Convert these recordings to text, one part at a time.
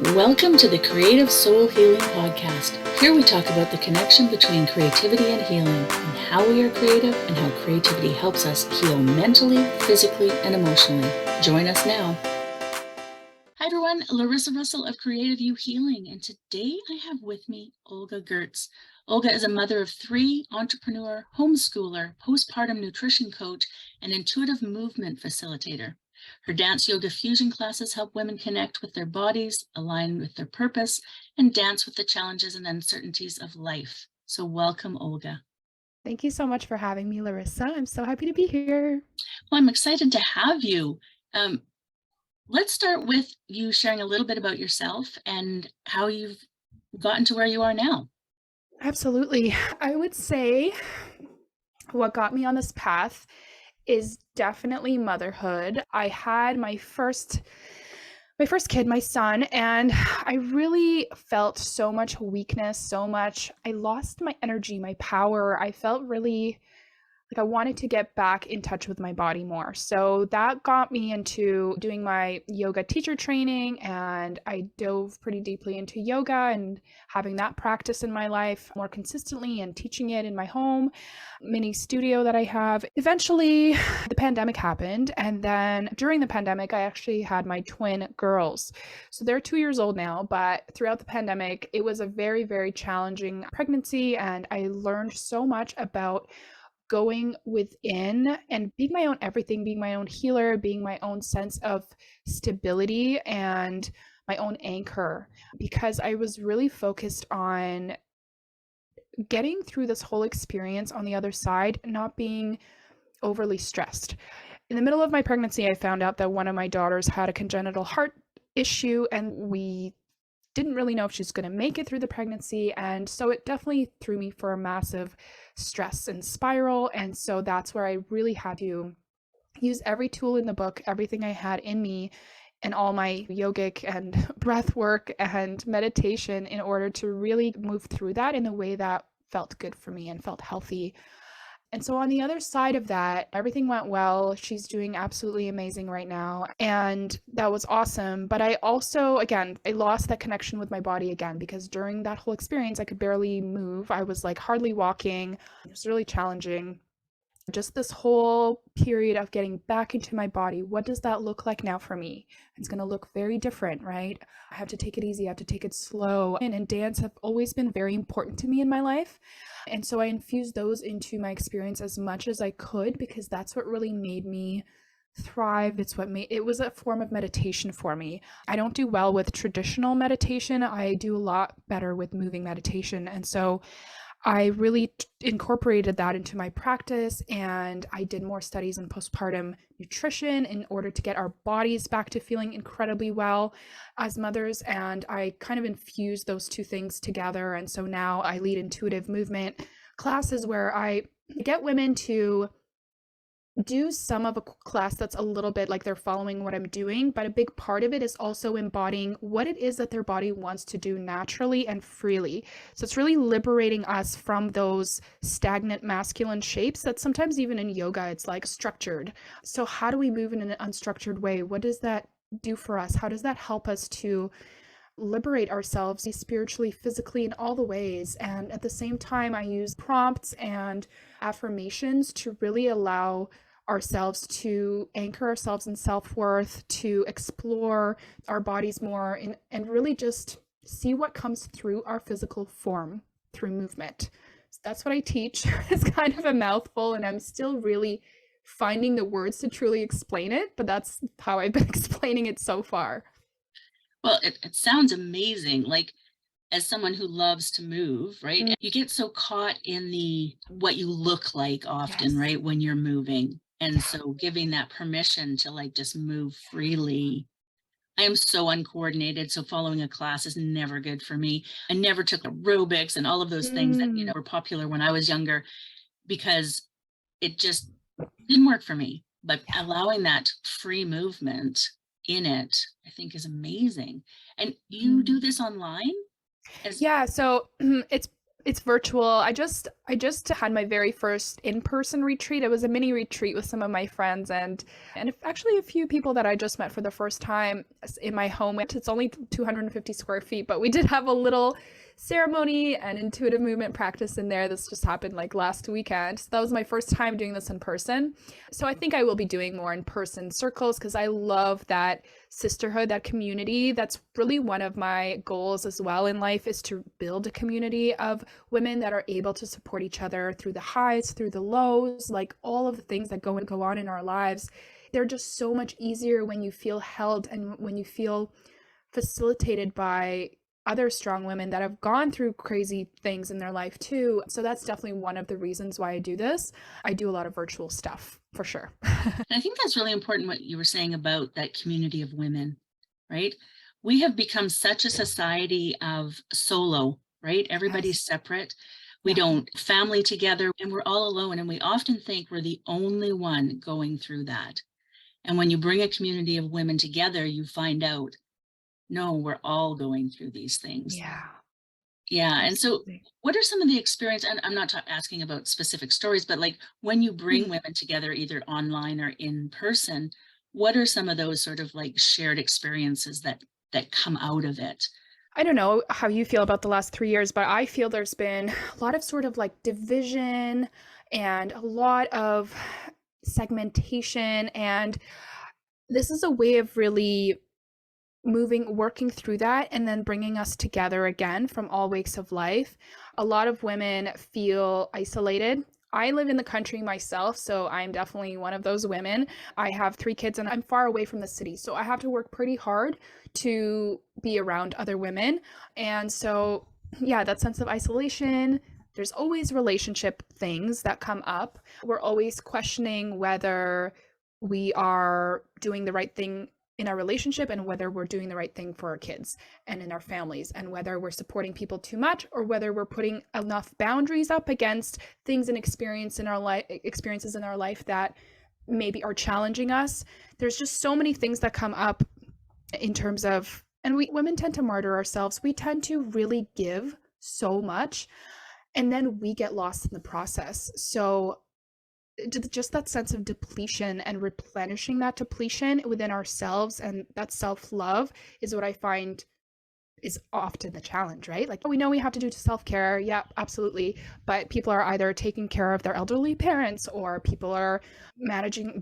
Welcome to the Creative Soul Healing Podcast. Here we talk about the connection between creativity and healing, and how we are creative and how creativity helps us heal mentally, physically, and emotionally. Join us now. Hi everyone, Larissa Russell of Creative You Healing, and today I have with me Olga Gurts. Olga is a mother of three, entrepreneur, homeschooler, postpartum nutrition coach, and intuitive movement facilitator. Her dance yoga fusion classes help women connect with their bodies, align with their purpose, and dance with the challenges and uncertainties of life. So welcome, Olga. Thank you so much for having me, Larissa. I'm so happy to be here. Well, I'm excited to have you. Let's start with you sharing a little bit about yourself and how you've gotten to where you are now. Absolutely. I would say what got me on this path is definitely motherhood. I had my first kid, my son, and I really felt so much weakness, I lost my energy, my power. I felt really like I wanted to get back in touch with my body more. So that got me into doing my yoga teacher training, and I dove pretty deeply into yoga and having that practice in my life more consistently and teaching it in my home mini studio that I have. Eventually, the pandemic happened, and then during the pandemic, I actually had my twin girls. So they're 2 years old now, but throughout the pandemic, it was a very, very challenging pregnancy, and I learned so much about going within and being my own everything, being my own healer, being my own sense of stability and my own anchor, because I was really focused on getting through this whole experience on the other side, not being overly stressed. In the middle of my pregnancy, I found out that one of my daughters had a congenital heart issue, and we didn't really know if she's going to make it through the pregnancy. And so it definitely threw me for a massive stress and spiral. And so that's where I really had to use every tool in the book, everything I had in me, and all my yogic and breath work and meditation in order to really move through that in a way that felt good for me and felt healthy. And so on the other side of that, everything went well. She's doing absolutely amazing right now. And that was awesome. But I also, again, I lost that connection with my body again, because during that whole experience, I could barely move. I was like hardly walking. It was really challenging. Just this whole period of getting back into my body. What does that look like now for me? It's going to look very different, right? I have to take it easy. I have to take it slow. And dance have always been very important to me in my life. And so I infused those into my experience as much as I could, because that's what really made me thrive. It was a form of meditation for me. I don't do well with traditional meditation. I do a lot better with moving meditation. And so I really incorporated that into my practice, and I did more studies in postpartum nutrition in order to get our bodies back to feeling incredibly well as mothers. And I kind of infused those two things together. And so now I lead intuitive movement classes where I get women to do some of a class that's a little bit like they're following what I'm doing, but a big part of it is also embodying what it is that their body wants to do naturally and freely. So it's really liberating us from those stagnant masculine shapes that sometimes even in yoga, it's like structured. So how do we move in an unstructured way? What does that do for us? How does that help us to liberate ourselves spiritually, physically, in all the ways? And at the same time, I use prompts and affirmations to really allow ourselves to anchor ourselves in self-worth, to explore our bodies more, and really just see what comes through our physical form through movement. So that's what I teach. It's kind of a mouthful, and I'm still really finding the words to truly explain it, but that's how I've been explaining it so far. Well, it sounds amazing. Like, as someone who loves to move, right? Mm. You get so caught in the what you look like often, Yes. right? When you're moving. And so giving that permission to like just move freely. I am so uncoordinated. So following a class is never good for me. I never took aerobics and all of those things that, Mm. were popular when I was younger, because it just didn't work for me. But Yeah. allowing that free movement in it, I think is amazing. And you do Mm. this online? As Yeah, so it's It's virtual. I just had my very first in-person retreat. It was a mini retreat with some of my friends and actually a few people that I just met for the first time in my home. It's only 250 square feet, but we did have a little ceremony and intuitive movement practice in there. This just happened like last weekend. So that was my first time doing this in person. So I think I will be doing more in-person circles because I love that sisterhood, that community. That's really one of my goals as well in life, is to build a community of women that are able to support each other through the highs, through the lows, like all of the things that go on in our lives. They're just so much easier when you feel held and when you feel facilitated by other strong women that have gone through crazy things in their life too. So that's definitely one of the reasons why I do this. I do a lot of virtual stuff for sure. And I think that's really important what you were saying about that community of women, right? We have become such a society of solo, right? Everybody's Yes. separate. We Yeah. don't family together and we're all alone. And we often think we're the only one going through that. And when you bring a community of women together, you find out, no, we're all going through these things. Yeah. Yeah. And so, Absolutely. what are some of the experience? And I'm not asking about specific stories, but like when you bring Mm. women together, either online or in person, what are some of those sort of like shared experiences that come out of it? I don't know how you feel about the last 3 years, but I feel there's been a lot of sort of like division and a lot of segmentation. And this is a way of really working through that and then bringing us together again from all wakes of life. A lot of women feel isolated. I live in the country myself, so I'm definitely one of those women. I have 3 kids and I'm far away from the city, so I have to work pretty hard to be around other women. And so, yeah, that sense of isolation. There's always relationship things that come up. We're always questioning whether we are doing the right thing in our relationship and whether we're doing the right thing for our kids and in our families, and whether we're supporting people too much or whether we're putting enough boundaries up against things and experiences in our life that maybe are challenging us. There's just so many things that come up in terms of, and we women tend to martyr ourselves. We tend to really give so much and then we get lost in the process. So just that sense of depletion and replenishing that depletion within ourselves and that self-love is what I find is often the challenge, right? Like we know we have to do self-care, yeah, absolutely, but people are either taking care of their elderly parents or people are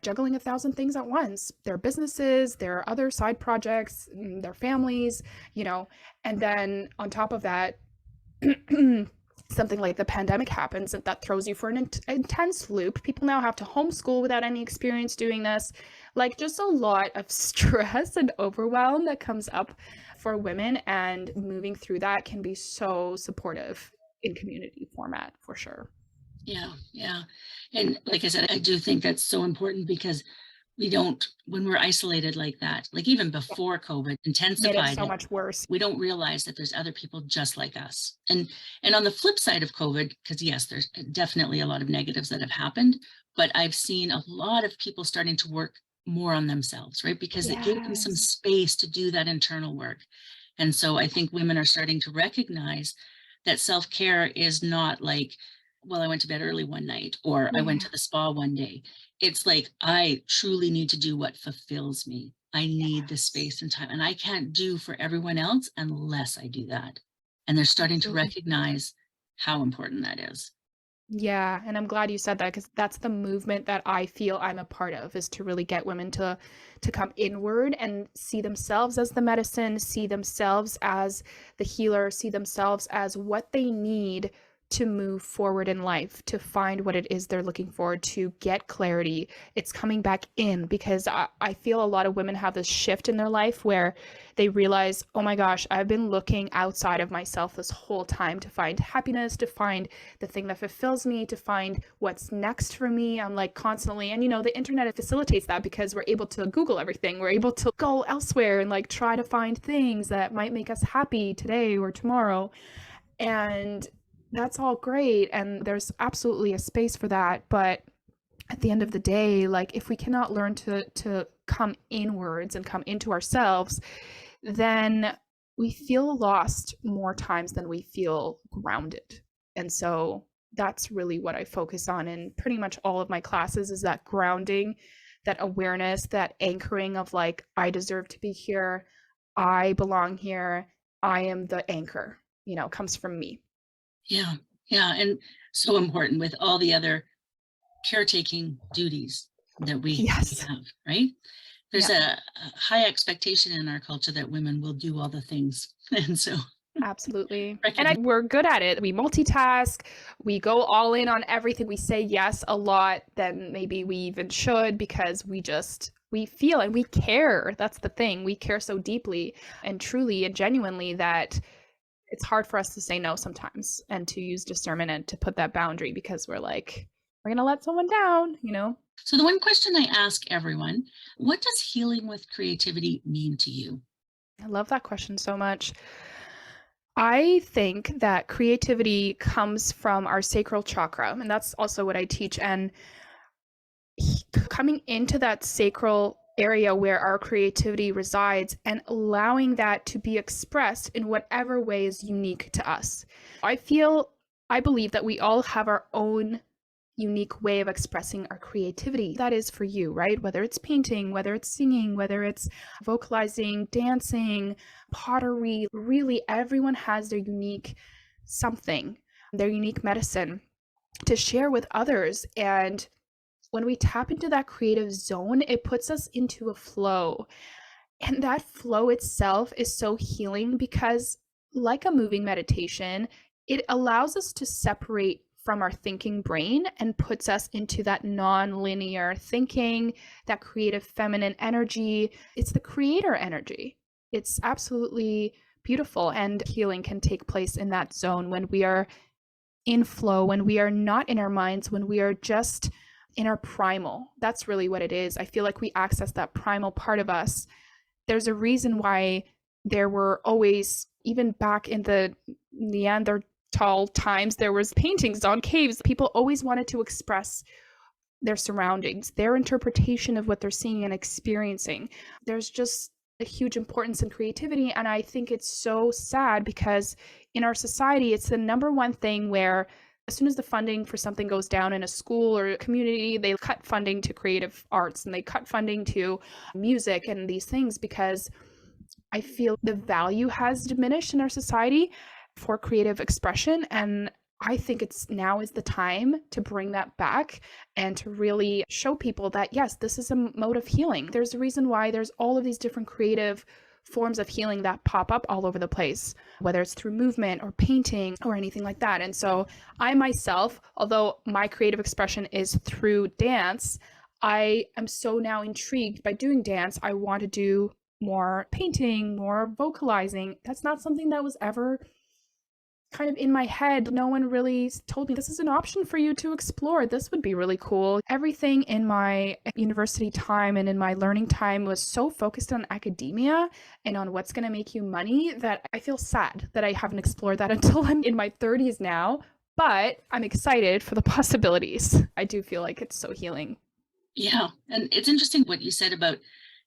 juggling 1,000 things at once, their businesses, their other side projects, their families, you know. And then on top of that, something like the pandemic happens and that throws you for an intense loop. People now have to homeschool without any experience doing this. Like just a lot of stress and overwhelm that comes up for women, and moving through that can be so supportive in community format for sure. Yeah, yeah. And like I said, I do think that's so important because we don't, when we're isolated like that, like even Yeah. before COVID Made it intensified so it, much worse. we don't realize that there's other people just like us. And on the flip side of COVID, because yes, there's definitely a lot of negatives that have happened, but I've seen a lot of people starting to work more on themselves, right? Because it gave them some Yes. space to do that internal work. And so I think women are starting to recognize that self-care is not like, well, I went to bed early one night or I went Yeah. to the spa one day. It's like, I truly need to do what fulfills me. I need the Yes. space and time, and I can't do for everyone else unless I do that. And they're starting to Absolutely. recognize how important that is. Yeah, and I'm glad you said that because that's the movement that I feel I'm a part of, is to really get women to come inward and see themselves as the medicine, see themselves as the healer, see themselves as what they need to move forward in life, to find what it is they're looking for, to get clarity. It's coming back in because I feel a lot of women have this shift in their life where they realize, oh my gosh, I've been looking outside of myself this whole time to find happiness, to find the thing that fulfills me, to find what's next for me. I'm like constantly, and you know, the internet facilitates that because we're able to Google everything. We're able to go elsewhere and like try to find things that might make us happy today or tomorrow. And that's all great. And there's absolutely a space for that. But at the end of the day, like if we cannot learn to come inwards and come into ourselves, then we feel lost more times than we feel grounded. And so that's really what I focus on in pretty much all of my classes, is that grounding, that awareness, that anchoring of like, I deserve to be here. I belong here. I am the anchor, comes from me. Yeah. Yeah. And so important with all the other caretaking duties that we Yes. have, right? There's Yeah, a high expectation in our culture that women will do all the things. And so absolutely. And recognize, we're good at it. We multitask, we go all in on everything. We say yes a lot than maybe we even should, because we feel and we care. That's the thing. We care so deeply and truly and genuinely that it's hard for us to say no sometimes, and to use discernment and to put that boundary, because we're like, we're going to let someone down. so the one question I ask everyone, what does healing with creativity mean to you? I love that question so much. I think that creativity comes from our sacral chakra, and that's also what I teach. And coming into that sacral area where our creativity resides and allowing that to be expressed in whatever way is unique to us. I believe that we all have our own unique way of expressing our creativity. That is for you, right? Whether it's painting, whether it's singing, whether it's vocalizing, dancing, pottery, really everyone has their unique something, their unique medicine to share with others. And when we tap into that creative zone, it puts us into a flow. And that flow itself is so healing because, like a moving meditation, it allows us to separate from our thinking brain and puts us into that non-linear thinking, that creative feminine energy. It's the creator energy. It's absolutely beautiful, and healing can take place in that zone when we are in flow, when we are not in our minds, when we are just in our primal. That's really what it is. I feel like we access that primal part of us. There's a reason why there were always, even back in the Neanderthal times, there was paintings on caves. People always wanted to express their surroundings, their interpretation of what they're seeing and experiencing. There's just a huge importance in creativity. And I think it's so sad because in our society, it's the number one thing where as soon as the funding for something goes down in a school or a community, they cut funding to creative arts and they cut funding to music and these things, because I feel the value has diminished in our society for creative expression. And I think now is the time to bring that back and to really show people that, yes, this is a mode of healing. There's a reason why there's all of these different creative forms of healing that pop up all over the place, whether it's through movement or painting or anything like that. And so I myself, although my creative expression is through dance, I am so now intrigued by doing dance. I want to do more painting, more vocalizing. That's not something that was ever kind of in my head. No one really told me this is an option for you to explore. This would be really cool. Everything in my university time and in my learning time was so focused on academia and on what's going to make you money that I feel sad that I haven't explored that until I'm in my 30s now. But I'm excited for the possibilities. I do feel like it's so healing. Yeah. And it's interesting what you said about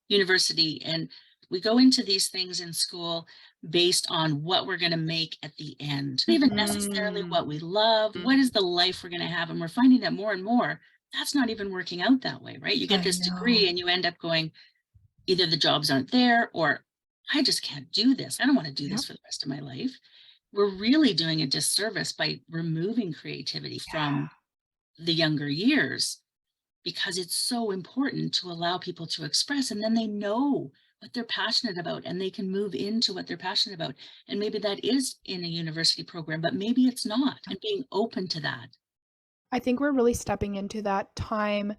university, and we go into these things in school based on what we're going to make at the end, not even necessarily what we love, what is the life we're going to have. And we're finding that more and more, that's not even working out that way, right? You get this degree and you end up going, either the jobs aren't there, or I just can't do this. I don't want to do this for the rest of my life. We're really doing a disservice by removing creativity from the younger years, because it's so important to allow people to express, and then they know what they're passionate about and they can move into what they're passionate about. And maybe that is in a university program, but maybe it's not, and being open to that. I think we're really stepping into that time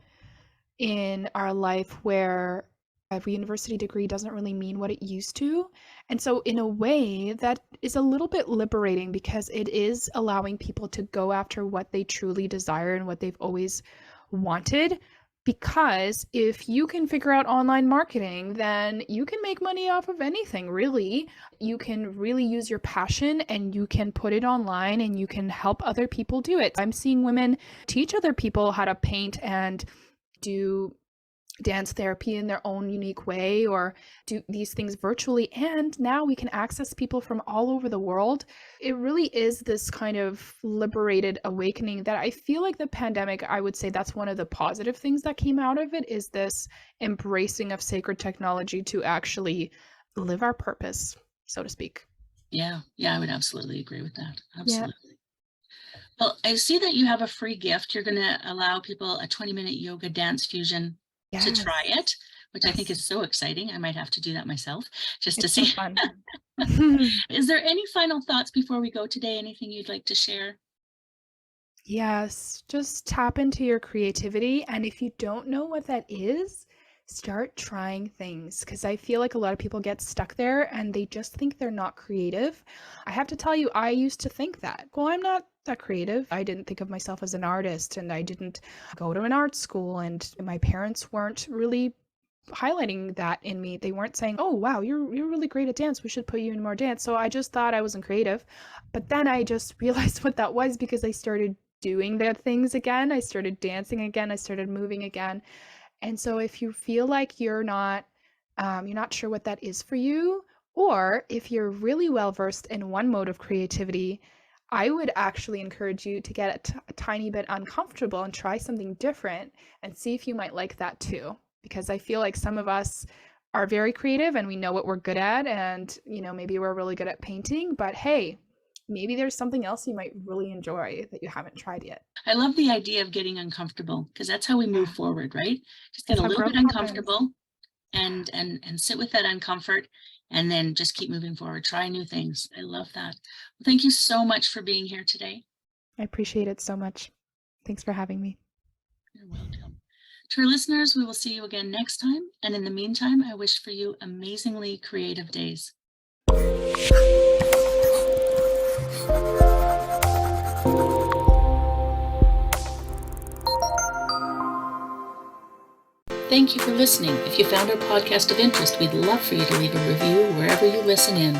in our life where a university degree doesn't really mean what it used to. And so in a way that is a little bit liberating, because it is allowing people to go after what they truly desire and what they've always wanted. Because if you can figure out online marketing, then you can make money off of anything, really. You can really use your passion and you can put it online and you can help other people do it. I'm seeing women teach other people how to paint and do dance therapy in their own unique way or do these things virtually. And now we can access people from all over the world. It really is this kind of liberated awakening that I feel like the pandemic, I would say that's one of the positive things that came out of it, is this embracing of sacred technology to actually live our purpose, so to speak. Yeah, I would absolutely agree with that. Yeah. Absolutely. Well, I see that you have a free gift. You're going to allow people a 20-minute yoga dance fusion to try Yes. it, which I think is so exciting. I might have to do that myself just to It's so see. fun. Is there any final thoughts before we go today? Anything you'd like to share? Yes, just tap into your creativity. And if you don't know what that is, start trying things because I feel like a lot of people get stuck there and they just think they're not creative. I have to tell you, I used to think that. Well, I'm not that creative. I didn't think of myself as an artist and I didn't go to an art school, and my parents weren't really highlighting that in me. They weren't saying, "Oh, wow, you're really great at dance. We should put you in more dance." So I just thought I wasn't creative. But then I just realized what that was because I started doing the things again. I started dancing again. I started moving again. And so if you feel like you're not sure what that is for you, or if you're really well versed in one mode of creativity, I would actually encourage you to get a tiny bit uncomfortable and try something different and see if you might like that too. Because I feel like some of us are very creative and we know what we're good at, and maybe we're really good at painting, but hey, maybe there's something else you might really enjoy that you haven't tried yet. I love the idea of getting uncomfortable because that's how we move Yeah, forward, right? Just get that's a how little growth bit happens. uncomfortable and sit with that uncomfort and then just keep moving forward. Try new things. I love that. Well, thank you so much for being here today. I appreciate it so much. Thanks for having me. You're welcome. To our listeners, we will see you again next time. And in the meantime, I wish for you amazingly creative days. Thank you for listening. If you found our podcast of interest, we'd love for you to leave a review wherever you listen in.